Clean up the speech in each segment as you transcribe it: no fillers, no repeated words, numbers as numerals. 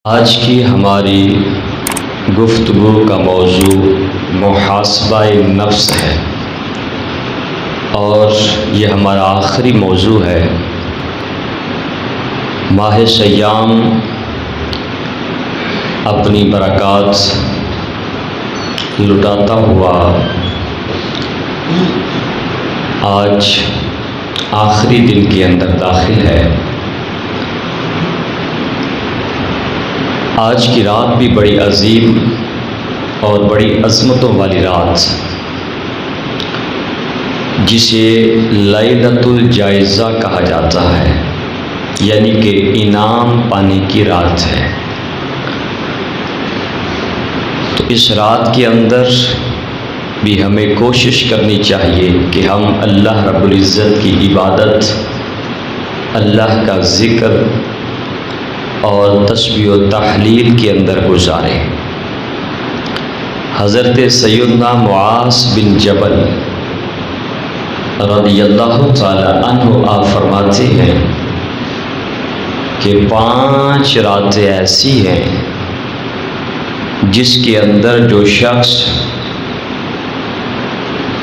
آج کی ہماری گفتگو کا موضوع محاسبہ نفس ہے اور یہ ہمارا آخری موضوع ہے۔ ماہ سیام اپنی برکات لٹاتا ہوا آج آخری دن کے اندر داخل ہے۔ آج کی رات بھی بڑی عظیم اور بڑی عظمتوں والی رات، جسے لیلۃ الجائزہ کہا جاتا ہے، یعنی کہ انعام پانے کی رات ہے۔ تو اس رات کے اندر بھی ہمیں کوشش کرنی چاہیے کہ ہم اللہ رب العزت کی عبادت، اللہ کا ذکر اور تسبیح و تحلیل کے اندر گزاریں۔ حضرت سیدنا معاذ بن جبل رضی اللہ تعالی عنہ آپ فرماتے ہیں کہ 5 راتیں ایسی ہیں جس کے اندر جو شخص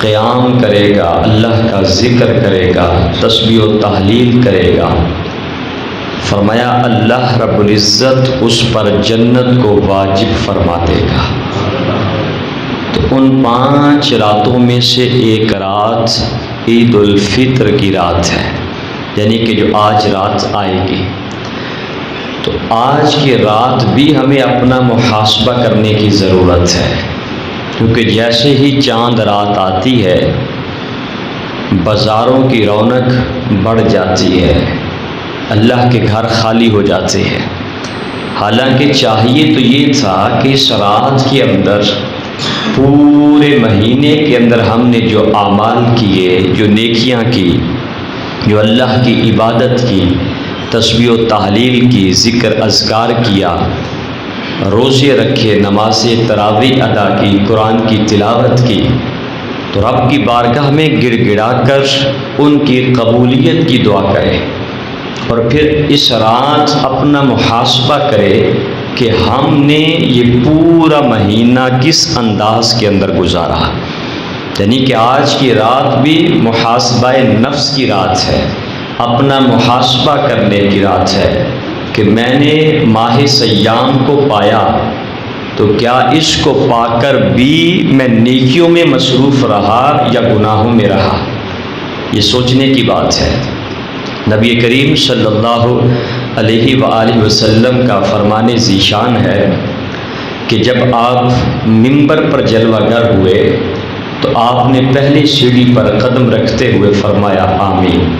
قیام کرے گا، اللہ کا ذکر کرے گا، تسبیح و تحلیل کرے گا، فرمایا اللہ رب العزت اس پر جنت کو واجب فرما دے گا۔ تو ان 5 راتوں میں سے ایک رات عید الفطر کی رات ہے، یعنی کہ جو آج رات آئے گی۔ تو آج کی رات بھی ہمیں اپنا محاسبہ کرنے کی ضرورت ہے، کیونکہ جیسے ہی چاند رات آتی ہے بازاروں کی رونق بڑھ جاتی ہے، اللہ کے گھر خالی ہو جاتے ہیں۔ حالانکہ چاہیے تو یہ تھا کہ اس رات کے اندر پورے مہینے کے اندر ہم نے جو اعمال کیے، جو نیکیاں کی، جو اللہ کی عبادت کی، تسبیح و تحلیل کی، ذکر اذکار کیا، روزے رکھے، نماز تراویح ادا کی، قرآن کی تلاوت کی، تو رب کی بارگاہ میں گڑ گڑا کر ان کی قبولیت کی دعا کرے، اور پھر اس رات اپنا محاسبہ کرے کہ ہم نے یہ پورا مہینہ کس انداز کے اندر گزارا۔ یعنی کہ آج کی رات بھی محاسبہ نفس کی رات ہے، اپنا محاسبہ کرنے کی رات ہے کہ میں نے ماہ سیام کو پایا تو کیا اس کو پا کر بھی میں نیکیوں میں مصروف رہا یا گناہوں میں رہا۔ یہ سوچنے کی بات ہے۔ نبی کریم صلی اللہ علیہ وآلہ وسلم کا فرمان ذیشان ہے کہ جب آپ منبر پر جلوہ گر ہوئے تو آپ نے پہلی سیڑھی پر قدم رکھتے ہوئے فرمایا آمین،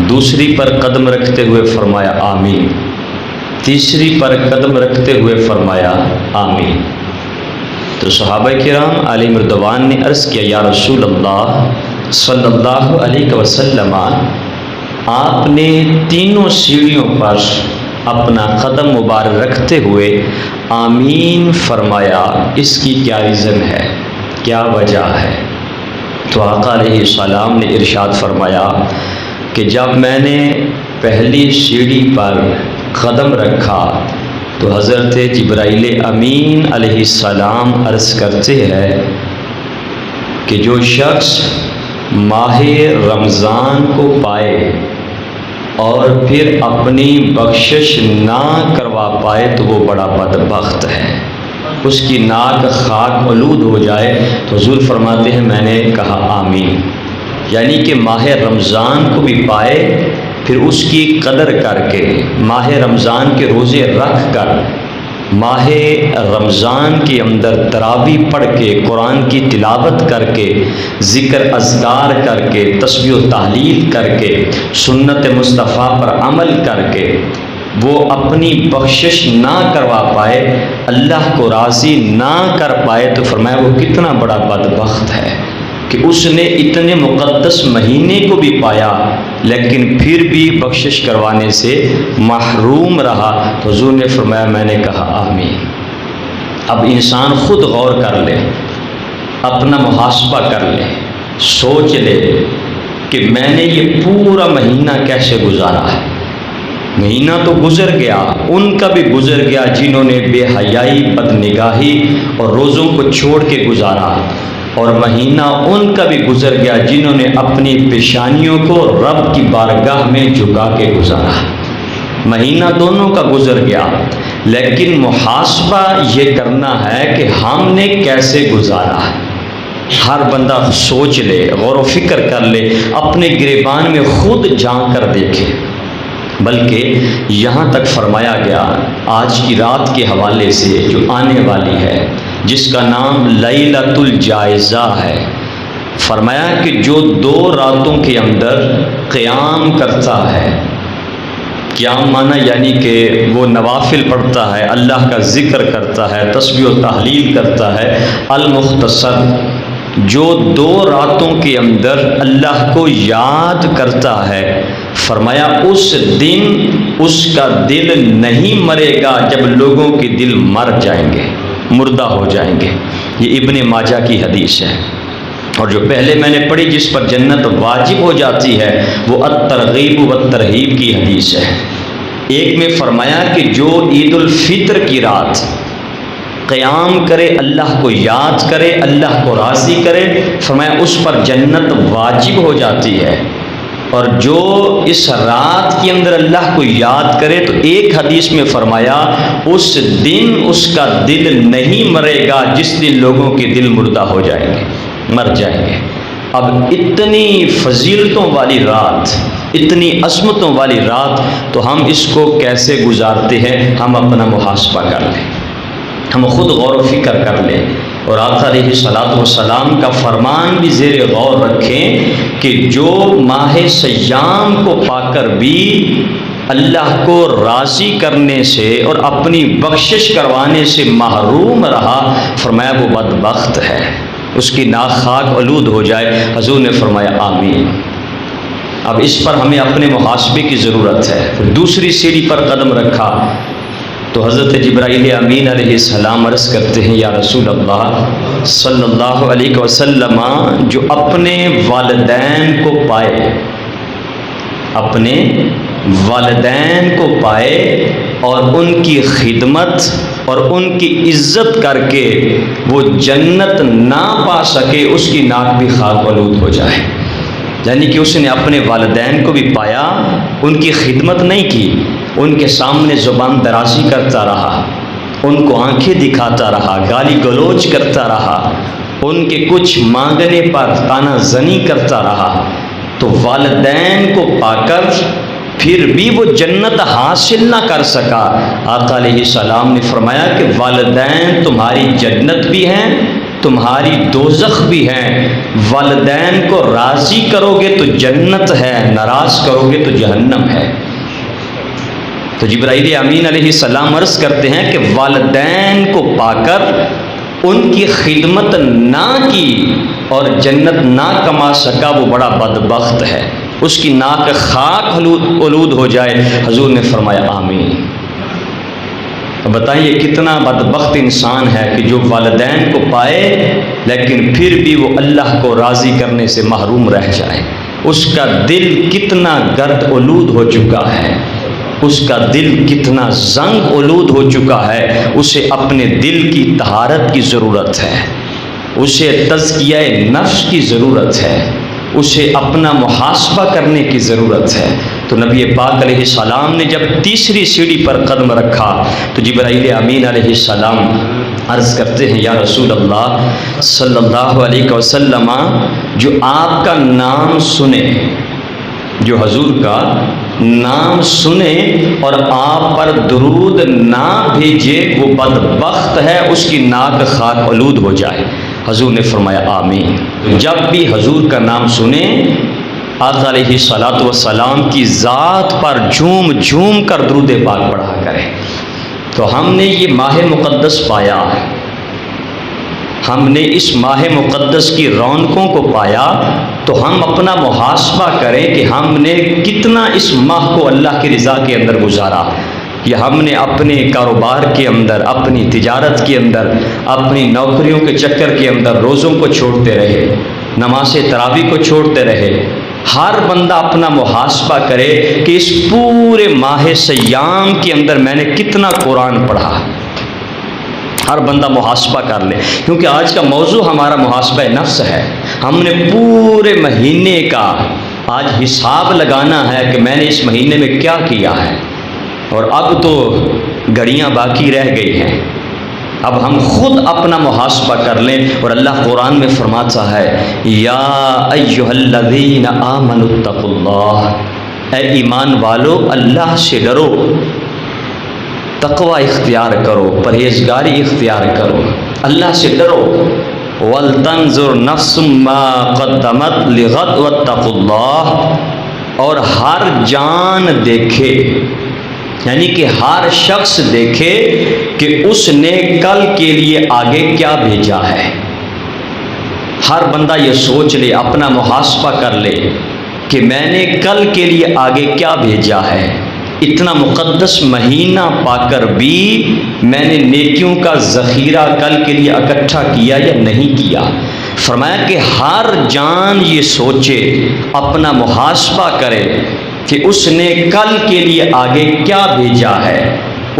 دوسری پر قدم رکھتے ہوئے فرمایا آمین، تیسری پر قدم رکھتے ہوئے فرمایا آمین۔ تو صحابہ کرام علیہم رضوان نے عرض کیا یا رسول اللہ صلی اللہ علیہ وسلم، آپ نے تینوں سیڑھیوں پر اپنا قدم مبارک رکھتے ہوئے آمین فرمایا، اس کی کیا ریزن ہے، کیا وجہ ہے؟ تو آقا علیہ السلام نے ارشاد فرمایا کہ جب میں نے پہلی سیڑھی پر قدم رکھا تو حضرت جبرائیل امین علیہ السلام عرض کرتے ہیں کہ جو شخص ماہ رمضان کو پائے اور پھر اپنی بخشش نہ کروا پائے تو وہ بڑا بدبخت ہے، اس کی ناک خاک آلود ہو جائے۔ تو حضور فرماتے ہیں میں نے کہا آمین، یعنی کہ ماہ رمضان کو بھی پائے، پھر اس کی قدر کر کے ماہ رمضان کے روزے رکھ کر، ماہ رمضان کے اندر تراویح پڑھ کے، قرآن کی تلاوت کر کے، ذکر اذکار کر کے، تسبیح و تحلیل کر کے، سنت مصطفیٰ پر عمل کر کے وہ اپنی بخشش نہ کروا پائے، اللہ کو راضی نہ کر پائے، تو فرمایا وہ کتنا بڑا بدبخت ہے کہ اس نے اتنے مقدس مہینے کو بھی پایا لیکن پھر بھی بخشش کروانے سے محروم رہا۔ تو حضور نے فرمایا میں نے کہا آمین۔ اب انسان خود غور کر لے، اپنا محاسبہ کر لے، سوچ لے کہ میں نے یہ پورا مہینہ کیسے گزارا ہے۔ مہینہ تو گزر گیا، ان کا بھی گزر گیا جنہوں نے بے حیائی، بد نگاہی اور روزوں کو چھوڑ کے گزارا، اور مہینہ ان کا بھی گزر گیا جنہوں نے اپنی پیشانیوں کو رب کی بارگاہ میں جھکا کے گزارا۔ مہینہ دونوں کا گزر گیا، لیکن محاسبہ یہ کرنا ہے کہ ہم نے کیسے گزارا۔ ہر بندہ سوچ لے، غور و فکر کر لے، اپنے گریبان میں خود جھانک کر دیکھے۔ بلکہ یہاں تک فرمایا گیا آج کی رات کے حوالے سے جو آنے والی ہے، جس کا نام لیلۃ الجائزہ ہے، فرمایا کہ جو 2 راتوں کے اندر قیام کرتا ہے، قیام معنی یعنی کہ وہ نوافل پڑھتا ہے، اللہ کا ذکر کرتا ہے، تسبیح و تحلیل کرتا ہے، المختصر جو 2 راتوں کے اندر اللہ کو یاد کرتا ہے، فرمایا اس دن اس کا دل نہیں مرے گا جب لوگوں کے دل مر جائیں گے، مردہ ہو جائیں گے۔ یہ ابن ماجہ کی حدیث ہے۔ اور جو پہلے میں نے پڑھی جس پر جنت واجب ہو جاتی ہے، وہ الترغیب والترہیب کی حدیث ہے۔ ایک میں فرمایا کہ جو عید الفطر کی رات قیام کرے، اللہ کو یاد کرے، اللہ کو راضی کرے، فرمایا اس پر جنت واجب ہو جاتی ہے۔ اور جو اس رات کے اندر اللہ کو یاد کرے، تو ایک حدیث میں فرمایا اس دن اس کا دل نہیں مرے گا جس دن لوگوں کے دل مردہ ہو جائیں گے، مر جائیں گے۔ اب اتنی فضیلتوں والی رات، اتنی عظمتوں والی رات، تو ہم اس کو کیسے گزارتے ہیں؟ ہم اپنا محاسبہ کر لیں، ہم خود غور و فکر کر لیں، اور آقا علیہ الصلوۃ والسلام کا فرمان بھی زیر غور رکھیں کہ جو ماہ سیام کو پا کر بھی اللہ کو راضی کرنے سے اور اپنی بخشش کروانے سے محروم رہا، فرمایا وہ بدبخت ہے، اس کی ناک خاک آلود ہو جائے۔ حضور نے فرمایا آمین۔ اب اس پر ہمیں اپنے محاسبے کی ضرورت ہے۔ پھر دوسری سیڑھی پر قدم رکھا تو حضرت جبرائیل امین علیہ السلام عرض کرتے ہیں، یا رسول اللہ صلی اللہ علیہ وسلم، جو اپنے والدین کو پائے، اپنے والدین کو پائے اور ان کی خدمت اور ان کی عزت کر کے وہ جنت نہ پا سکے، اس کی ناک بھی خاک آلود ہو جائے۔ یعنی کہ اس نے اپنے والدین کو بھی پایا، ان کی خدمت نہیں کی، ان کے سامنے زبان درازی کرتا رہا، ان کو آنکھیں دکھاتا رہا، گالی گلوچ کرتا رہا، ان کے کچھ مانگنے پر طعنہ زنی کرتا رہا، تو والدین کو پا کر پھر بھی وہ جنت حاصل نہ کر سکا۔ آقا علیہ السلام نے فرمایا کہ والدین تمہاری جنت بھی ہیں، تمہاری دوزخ بھی ہیں۔ والدین کو راضی کرو گے تو جنت ہے، ناراض کرو گے تو جہنم ہے۔ تو جبرائیل امین علیہ السلام عرض کرتے ہیں کہ والدین کو پا کر ان کی خدمت نہ کی اور جنت نہ کما سکا، وہ بڑا بدبخت ہے، اس کی ناک خاک آلود ہو جائے۔ حضور نے فرمایا آمین۔ بتائیے کتنا بدبخت انسان ہے کہ جو والدین کو پائے لیکن پھر بھی وہ اللہ کو راضی کرنے سے محروم رہ جائے۔ اس کا دل کتنا گرد آلود ہو چکا ہے، اس کا دل کتنا زنگ آلود ہو چکا ہے۔ اسے اپنے دل کی طہارت کی ضرورت ہے، اسے تزکیہ نفس کی ضرورت ہے، اسے اپنا محاسبہ کرنے کی ضرورت ہے۔ تو نبی پاک علیہ السلام نے جب تیسری سیڑھی پر قدم رکھا تو جبرائیل امین علیہ السلام عرض کرتے ہیں، یا رسول اللہ صلی اللہ علیہ وسلم، جو آپ کا نام سنے، جو حضور کا نام سنے اور آپ پر درود نہ بھیجے، وہ بدبخت ہے، اس کی ناک خاک آلود ہو جائے۔ حضور نے فرمایا آمین۔ جب بھی حضور کا نام سنیں، آقا علیہ الصلوۃ والسلام کی ذات پر جھوم جھوم کر درود پاک پڑھا کریں۔ تو ہم نے یہ ماہ مقدس پایا، ہم نے اس ماہ مقدس کی رونقوں کو پایا، تو ہم اپنا محاسبہ کریں کہ ہم نے کتنا اس ماہ کو اللہ کی رضا کے اندر گزارا، یا ہم نے اپنے کاروبار کے اندر، اپنی تجارت کے اندر، اپنی نوکریوں کے چکر کے اندر روزوں کو چھوڑتے رہے، نماز تراویح کو چھوڑتے رہے، ہر بندہ اپنا محاسبہ کرے کہ اس پورے ماہ سیام کے اندر میں نے کتنا قرآن پڑھا. ہر بندہ محاسبہ کر لے، کیونکہ آج کا موضوع ہمارا محاسبہ نفس ہے. ہم نے پورے مہینے کا آج حساب لگانا ہے کہ میں نے اس مہینے میں کیا کیا ہے، اور اب تو گھڑیاں باقی رہ گئی ہیں. اب ہم خود اپنا محاسبہ کر لیں. اور اللہ قرآن میں فرماتا ہے یا ایھا الذین آمنوا اتقوا اللہ، اے ایمان والو اللہ سے ڈرو، تقوی اختیار کرو، پرہیزگاری اختیار کرو، اللہ سے ڈرو. وَلْتَنْظُرْ نَفْسٌ مَّا قَدَّمَتْ لِغَدٍ وَاتَّقُوا اللَّهَ، اور ہر جان دیکھے، یعنی کہ ہر شخص دیکھے کہ اس نے کل کے لیے آگے کیا بھیجا ہے. ہر بندہ یہ سوچ لے، اپنا محاسبہ کر لے کہ میں نے کل کے لیے آگے کیا بھیجا ہے. اتنا مقدس مہینہ پا کر بھی میں نے نیکیوں کا ذخیرہ کل کے لیے اکٹھا کیا یا نہیں کیا. فرمایا کہ ہر جان یہ سوچے، اپنا محاسبہ کرے کہ اس نے کل کے لیے آگے کیا بھیجا ہے.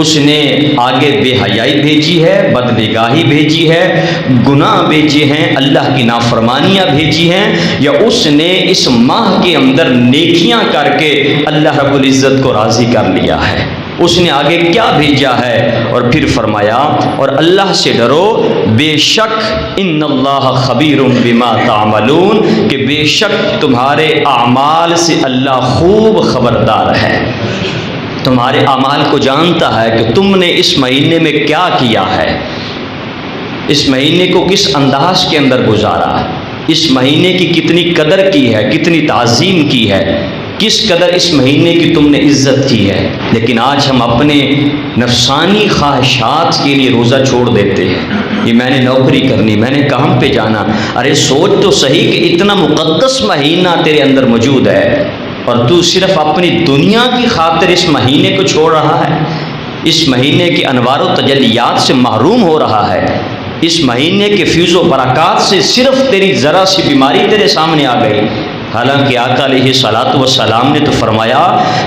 اس نے آگے بے حیائی بھیجی ہے، بدنگاہی بھیجی ہے، گناہ بھیجے ہیں، اللہ کی نافرمانیاں بھیجی ہیں، یا اس نے اس ماہ کے اندر نیکیاں کر کے اللہ رب العزت کو راضی کر لیا ہے. اس نے آگے کیا بھیجا ہے. اور پھر فرمایا اور اللہ سے ڈرو، بے شک ان اللہ خبیر بما تعملون، کہ بے شک تمہارے اعمال سے اللہ خوب خبردار ہے. تمہارے اعمال کو جانتا ہے کہ تم نے اس مہینے میں کیا کیا ہے، اس مہینے کو کس انداز کے اندر گزارا، اس مہینے کی کتنی قدر کی ہے، کتنی تعظیم کی ہے، کس قدر اس مہینے کی تم نے عزت کی ہے. لیکن آج ہم اپنے نفسانی خواہشات کے لیے روزہ چھوڑ دیتے ہیں. یہ میں نے نوکری کرنی، میں نے کام پہ جانا. ارے سوچ تو صحیح کہ اتنا مقدس مہینہ تیرے اندر موجود ہے اور تو صرف اپنی دنیا کی خاطر اس مہینے کو چھوڑ رہا ہے، اس مہینے کے انوار و تجلیات سے محروم ہو رہا ہے، اس مہینے کے فیض و برکات سے صرف تیری ذرا سی بیماری تیرے سامنے آ گئی. حالانکہ آقا علیہ الصلوۃ والسلام نے تو فرمایا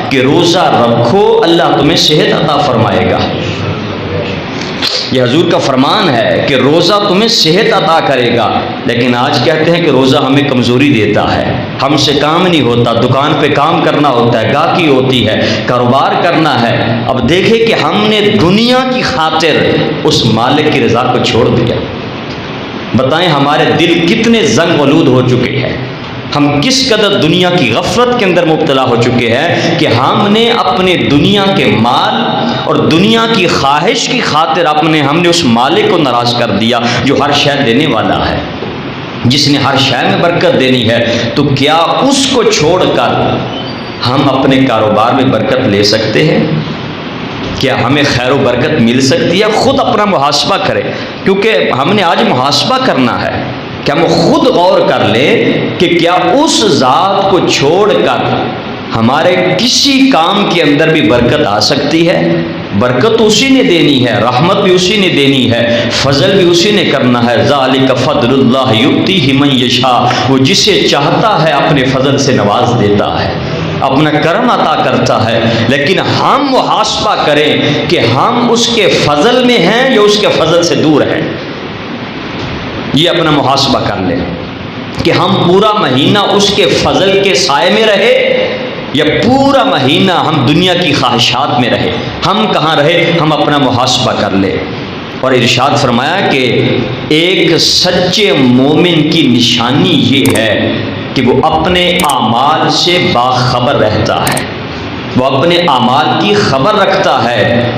کہ روزہ رکھو اللہ تمہیں صحت عطا فرمائے گا. یہ حضور کا فرمان ہے کہ روزہ تمہیں صحت عطا کرے گا. لیکن آج کہتے ہیں کہ روزہ ہمیں کمزوری دیتا ہے، ہم سے کام نہیں ہوتا، دکان پہ کام کرنا ہوتا ہے، گاہکی ہوتی ہے، کاروبار کرنا ہے. اب دیکھیں کہ ہم نے دنیا کی خاطر اس مالک کی رضا کو چھوڑ دیا. بتائیں ہمارے دل کتنے زنگ آلود ہو چکے ہیں، ہم کس قدر دنیا کی غفلت کے اندر مبتلا ہو چکے ہیں کہ ہم نے اپنے دنیا کے مال اور دنیا کی خواہش کی خاطر ہم نے اس مالک کو ناراض کر دیا جو ہر شے دینے والا ہے، جس نے ہر شے میں برکت دینی ہے. تو کیا اس کو چھوڑ کر ہم اپنے کاروبار میں برکت لے سکتے ہیں؟ کیا ہمیں خیر و برکت مل سکتی ہے؟ خود اپنا محاسبہ کرے، کیونکہ ہم نے آج محاسبہ کرنا ہے کہ ہم خود غور کر لیں کہ کیا اس ذات کو چھوڑ کر ہمارے کسی کام کے اندر بھی برکت آ سکتی ہے؟ برکت اسی نے دینی ہے، رحمت بھی اسی نے دینی ہے، فضل بھی اسی نے کرنا ہے. ذالک فضل اللہ یؤتیہ من یشاء، وہ جسے چاہتا ہے اپنے فضل سے نواز دیتا ہے، اپنا کرم عطا کرتا ہے. لیکن ہم محاسبہ کریں کہ ہم اس کے فضل میں ہیں یا اس کے فضل سے دور ہیں. یہ اپنا محاسبہ کر لیں کہ ہم پورا مہینہ اس کے فضل کے سائے میں رہے یا پورا مہینہ ہم دنیا کی خواہشات میں رہے. ہم کہاں رہے؟ ہم اپنا محاسبہ کر لیں. اور ارشاد فرمایا کہ ایک سچے مومن کی نشانی یہ ہے کہ وہ اپنے اعمال سے باخبر رہتا ہے، وہ اپنے اعمال کی خبر رکھتا ہے.